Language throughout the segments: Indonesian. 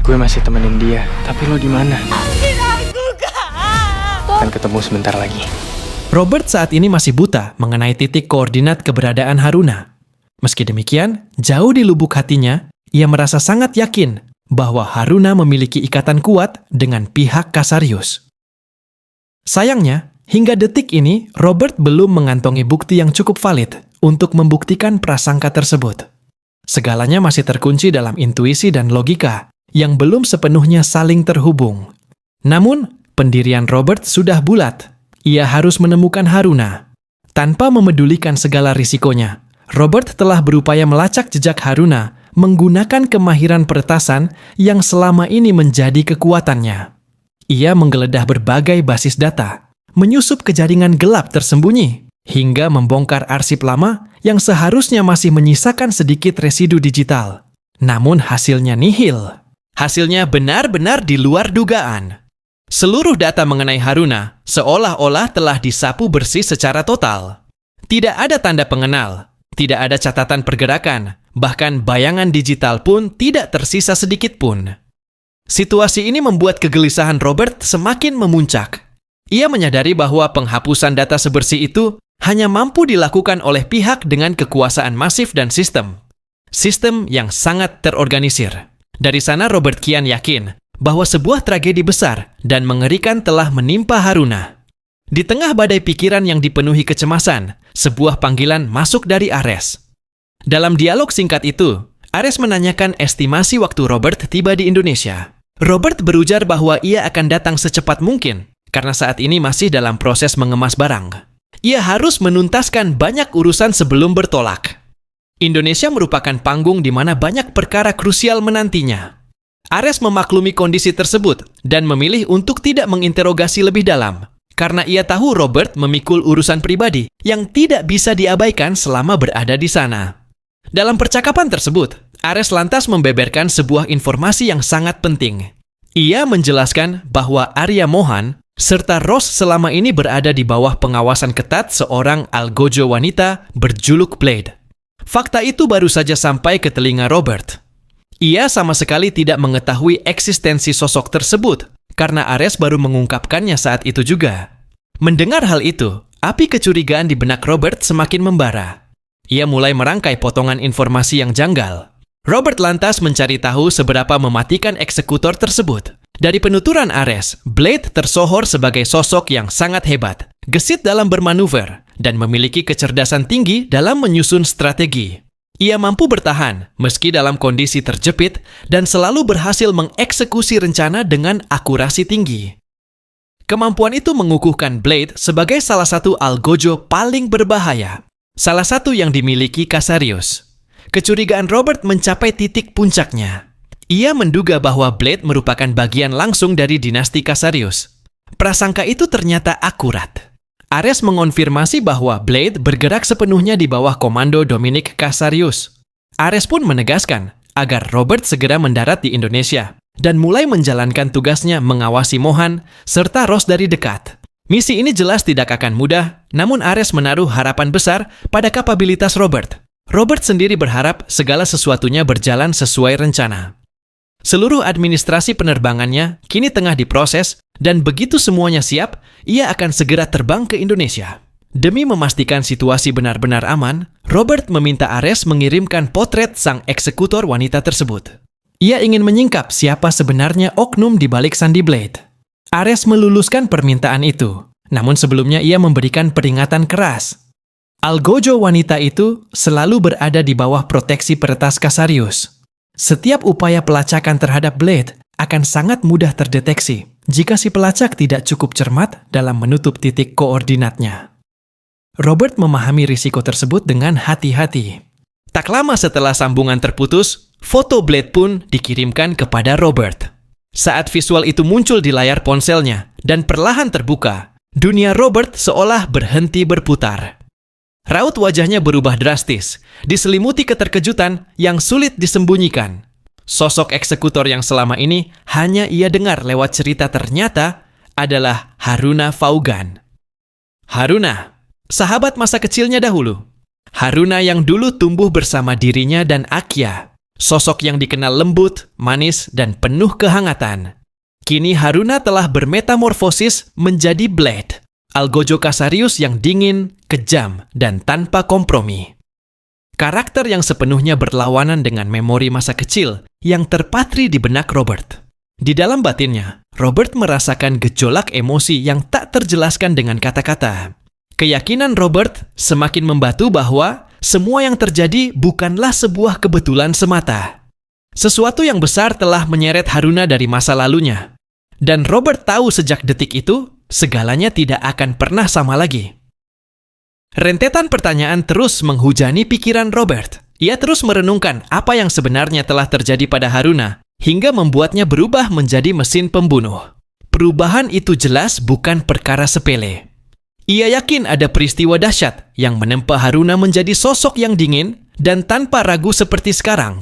Gue masih temenin dia, tapi lo di mana? Akan ketemu sebentar lagi. Robert saat ini masih buta mengenai titik koordinat keberadaan Haruna. Meski demikian, jauh di lubuk hatinya, ia merasa sangat yakin bahwa Haruna memiliki ikatan kuat dengan pihak Casarius. Sayangnya, hingga detik ini, Robert belum mengantongi bukti yang cukup valid untuk membuktikan prasangka tersebut. Segalanya masih terkunci dalam intuisi dan logika yang belum sepenuhnya saling terhubung. Namun, pendirian Robert sudah bulat. Ia harus menemukan Haruna. Tanpa memedulikan segala risikonya, Robert telah berupaya melacak jejak Haruna menggunakan kemahiran peretasan yang selama ini menjadi kekuatannya. Ia menggeledah berbagai basis data, menyusup ke jaringan gelap tersembunyi, hingga membongkar arsip lama yang seharusnya masih menyisakan sedikit residu digital. Namun hasilnya nihil. Hasilnya benar-benar di luar dugaan. Seluruh data mengenai Haruna seolah-olah telah disapu bersih secara total. Tidak ada tanda pengenal, tidak ada catatan pergerakan, bahkan bayangan digital pun tidak tersisa sedikit pun. Situasi ini membuat kegelisahan Robert semakin memuncak. Ia menyadari bahwa penghapusan data sebersih itu hanya mampu dilakukan oleh pihak dengan kekuasaan masif dan sistem. Sistem yang sangat terorganisir. Dari sana Robert kian yakin bahwa sebuah tragedi besar dan mengerikan telah menimpa Haruna. Di tengah badai pikiran yang dipenuhi kecemasan, sebuah panggilan masuk dari Ares. Dalam dialog singkat itu, Ares menanyakan estimasi waktu Robert tiba di Indonesia. Robert berujar bahwa ia akan datang secepat mungkin, karena saat ini masih dalam proses mengemas barang. Ia harus menuntaskan banyak urusan sebelum bertolak. Indonesia merupakan panggung di mana banyak perkara krusial menantinya. Ares memaklumi kondisi tersebut dan memilih untuk tidak menginterogasi lebih dalam, karena ia tahu Robert memikul urusan pribadi yang tidak bisa diabaikan selama berada di sana. Dalam percakapan tersebut, Ares lantas membeberkan sebuah informasi yang sangat penting. Ia menjelaskan bahwa Arya Mohan serta Ross selama ini berada di bawah pengawasan ketat seorang algojo wanita berjuluk Blade. Fakta itu baru saja sampai ke telinga Robert. Ia sama sekali tidak mengetahui eksistensi sosok tersebut karena Ares baru mengungkapkannya saat itu juga. Mendengar hal itu, api kecurigaan di benak Robert semakin membara. Ia mulai merangkai potongan informasi yang janggal. Robert lantas mencari tahu seberapa mematikan eksekutor tersebut. Dari penuturan Ares, Blade tersohor sebagai sosok yang sangat hebat, gesit dalam bermanuver, dan memiliki kecerdasan tinggi dalam menyusun strategi. Ia mampu bertahan meski dalam kondisi terjepit dan selalu berhasil mengeksekusi rencana dengan akurasi tinggi. Kemampuan itu mengukuhkan Blade sebagai salah satu algojo paling berbahaya, salah satu yang dimiliki Casarius. Kecurigaan Robert mencapai titik puncaknya. Ia menduga bahwa Blade merupakan bagian langsung dari dinasti Casarius. Prasangka itu ternyata akurat. Ares mengonfirmasi bahwa Blade bergerak sepenuhnya di bawah komando Dominic Casarius. Ares pun menegaskan agar Robert segera mendarat di Indonesia dan mulai menjalankan tugasnya mengawasi Mohan serta Ross dari dekat. Misi ini jelas tidak akan mudah, namun Ares menaruh harapan besar pada kapabilitas Robert. Robert sendiri berharap segala sesuatunya berjalan sesuai rencana. Seluruh administrasi penerbangannya kini tengah diproses dan begitu semuanya siap, ia akan segera terbang ke Indonesia. Demi memastikan situasi benar-benar aman, Robert meminta Ares mengirimkan potret sang eksekutor wanita tersebut. Ia ingin menyingkap siapa sebenarnya oknum di balik Sandi Blade. Ares meluluskan permintaan itu, namun sebelumnya ia memberikan peringatan keras. Algojo wanita itu selalu berada di bawah proteksi peretas Casarius. Setiap upaya pelacakan terhadap Blade akan sangat mudah terdeteksi jika si pelacak tidak cukup cermat dalam menutup titik koordinatnya. Robert memahami risiko tersebut dengan hati-hati. Tak lama setelah sambungan terputus, foto Blade pun dikirimkan kepada Robert. Saat visual itu muncul di layar ponselnya dan perlahan terbuka, dunia Robert seolah berhenti berputar. Raut wajahnya berubah drastis, diselimuti keterkejutan yang sulit disembunyikan. Sosok eksekutor yang selama ini hanya ia dengar lewat cerita ternyata adalah Haruna Vaughan. Haruna, sahabat masa kecilnya dahulu. Haruna yang dulu tumbuh bersama dirinya dan Akia. Sosok yang dikenal lembut, manis, dan penuh kehangatan. Kini Haruna telah bermetamorfosis menjadi Blade, algojo Casarius yang dingin, kejam, dan tanpa kompromi. Karakter yang sepenuhnya berlawanan dengan memori masa kecil yang terpatri di benak Robert. Di dalam batinnya, Robert merasakan gejolak emosi yang tak terjelaskan dengan kata-kata. Keyakinan Robert semakin membatu bahwa semua yang terjadi bukanlah sebuah kebetulan semata. Sesuatu yang besar telah menyeret Haruna dari masa lalunya. Dan Robert tahu sejak detik itu, segalanya tidak akan pernah sama lagi. Rentetan pertanyaan terus menghujani pikiran Robert. Ia terus merenungkan apa yang sebenarnya telah terjadi pada Haruna, hingga membuatnya berubah menjadi mesin pembunuh. Perubahan itu jelas bukan perkara sepele. Ia yakin ada peristiwa dahsyat yang menempa Haruna menjadi sosok yang dingin dan tanpa ragu seperti sekarang.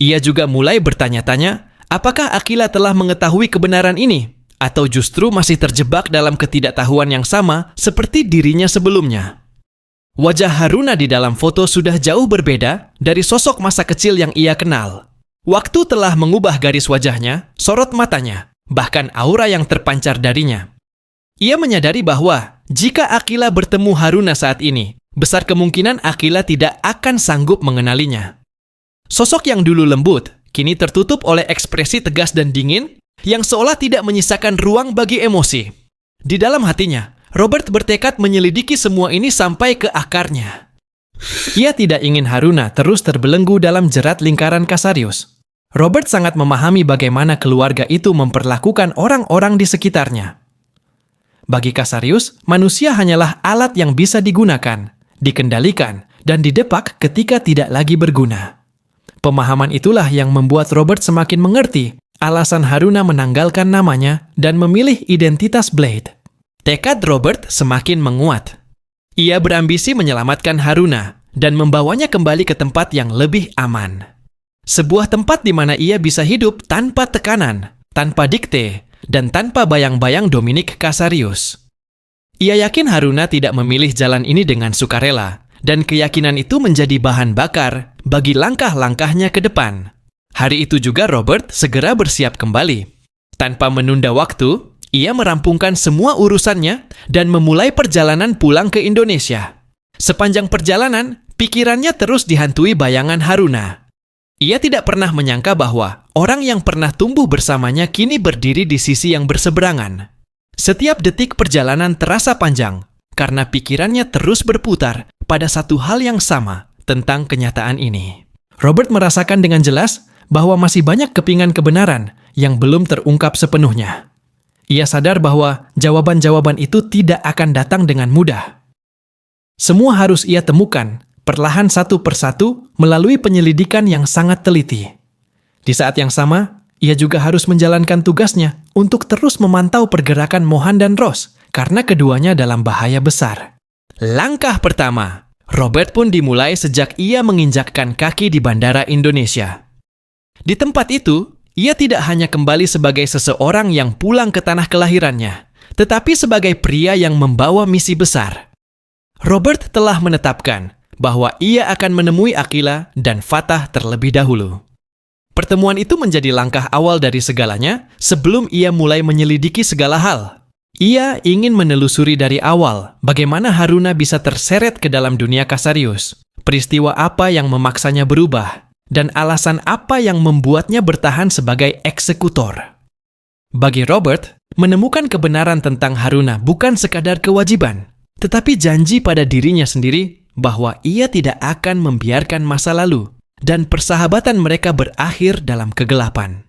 Ia juga mulai bertanya-tanya, apakah Aquila telah mengetahui kebenaran ini? Atau justru masih terjebak dalam ketidaktahuan yang sama seperti dirinya sebelumnya? Wajah Haruna di dalam foto sudah jauh berbeda dari sosok masa kecil yang ia kenal. Waktu telah mengubah garis wajahnya, sorot matanya, bahkan aura yang terpancar darinya. Ia menyadari bahwa jika Aquila bertemu Haruna saat ini, besar kemungkinan Aquila tidak akan sanggup mengenalinya. Sosok yang dulu lembut, kini tertutup oleh ekspresi tegas dan dingin yang seolah tidak menyisakan ruang bagi emosi. Di dalam hatinya, Robert bertekad menyelidiki semua ini sampai ke akarnya. Ia tidak ingin Haruna terus terbelenggu dalam jerat lingkaran Casarius. Robert sangat memahami bagaimana keluarga itu memperlakukan orang-orang di sekitarnya. Bagi Casarius, manusia hanyalah alat yang bisa digunakan, dikendalikan, dan didepak ketika tidak lagi berguna. Pemahaman itulah yang membuat Robert semakin mengerti alasan Haruna menanggalkan namanya dan memilih identitas Blade. Tekad Robert semakin menguat. Ia berambisi menyelamatkan Haruna dan membawanya kembali ke tempat yang lebih aman. Sebuah tempat di mana ia bisa hidup tanpa tekanan, tanpa dikte, dan tanpa bayang-bayang Dominic Casarius. Ia yakin Haruna tidak memilih jalan ini dengan sukarela, dan keyakinan itu menjadi bahan bakar bagi langkah-langkahnya ke depan. Hari itu juga Robert segera bersiap kembali. Tanpa menunda waktu, ia merampungkan semua urusannya dan memulai perjalanan pulang ke Indonesia. Sepanjang perjalanan, pikirannya terus dihantui bayangan Haruna. Ia tidak pernah menyangka bahwa orang yang pernah tumbuh bersamanya kini berdiri di sisi yang berseberangan. Setiap detik perjalanan terasa panjang, karena pikirannya terus berputar pada satu hal yang sama tentang kenyataan ini. Robert merasakan dengan jelas bahwa masih banyak kepingan kebenaran yang belum terungkap sepenuhnya. Ia sadar bahwa jawaban-jawaban itu tidak akan datang dengan mudah. Semua harus ia temukan perlahan satu persatu melalui penyelidikan yang sangat teliti. Di saat yang sama, ia juga harus menjalankan tugasnya untuk terus memantau pergerakan Mohan dan Rose karena keduanya dalam bahaya besar. Langkah pertama, Robert pun dimulai sejak ia menginjakkan kaki di Bandara Indonesia. Di tempat itu, ia tidak hanya kembali sebagai seseorang yang pulang ke tanah kelahirannya, tetapi sebagai pria yang membawa misi besar. Robert telah menetapkan bahwa ia akan menemui Aquila dan Fatah terlebih dahulu. Pertemuan itu menjadi langkah awal dari segalanya sebelum ia mulai menyelidiki segala hal. Ia ingin menelusuri dari awal bagaimana Haruna bisa terseret ke dalam dunia Casarius, peristiwa apa yang memaksanya berubah, dan alasan apa yang membuatnya bertahan sebagai eksekutor. Bagi Robert, menemukan kebenaran tentang Haruna bukan sekadar kewajiban, tetapi janji pada dirinya sendiri bahwa ia tidak akan membiarkan masa lalu dan persahabatan mereka berakhir dalam kegelapan.